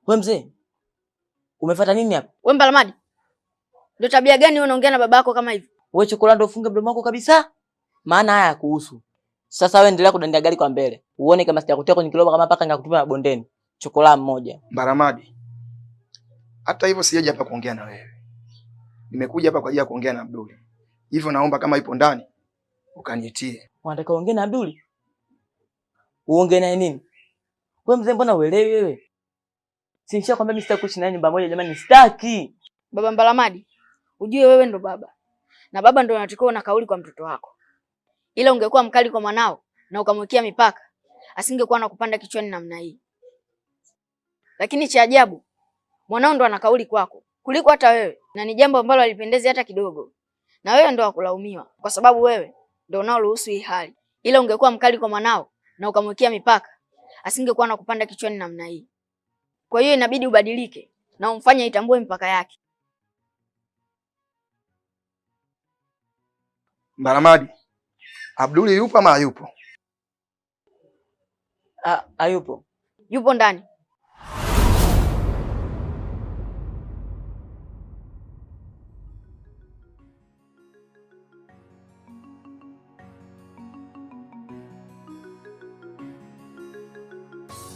Wewe mzee, umefuata nini hapa? Wewe Mbalamadi, ndio tabia gani wewe unaongea na babako kama hivi? Wewe chokola ndio ufunge mdomo wako kabisa. Maana haya kuhusu. Sasa wewe endelea kudandia gari kwa mbele. Uone kama sijakutia kwenye kiloba kama paka ngakutuma mabondeni. Chokola mmoja. Mbalamadi. Hata hivyo sijaje hapa kuongea na wewe. Nimekuja hapa kwa ajili ya kuongea na Abduli. Hivyo naomba kama ipo ndani ukaniitie. Unataka uongee na Abduli? Uongee naye nini? Wewe mzee, mbona uelewi wewe? Si nishakwambia mimi sitaki kuishi naye nyumba moja jamani, sitaki. Baba Mbalamadi, ujue wewe ndo baba. Na baba ndo anatakiwa na kauli kwa mtoto wako. Ila ungekuwa mkali kwa mwanao na ukamwekea mipaka, asingekuwa anakupanda kichwani namna hii. Lakini cha ajabu, mwanao ndo ana kauli kwako kuliko hata wewe, na ni jambo ambalo halipendezi hata kidogo. Na wewe ndo wakulaumiwa kwa sababu wewe ndo unaoruhusu hii hali. Ila ungekuwa mkali kwa mwanao na ukamwekea mipaka, asingekuwa anakupanda kichwani namna hii. Kwa hiyo inabidi ubadilike na umfanye itambue mipaka yake. Mbalamadi, Abduli yupo ama hayupo? Hayupo. Yupo ndani.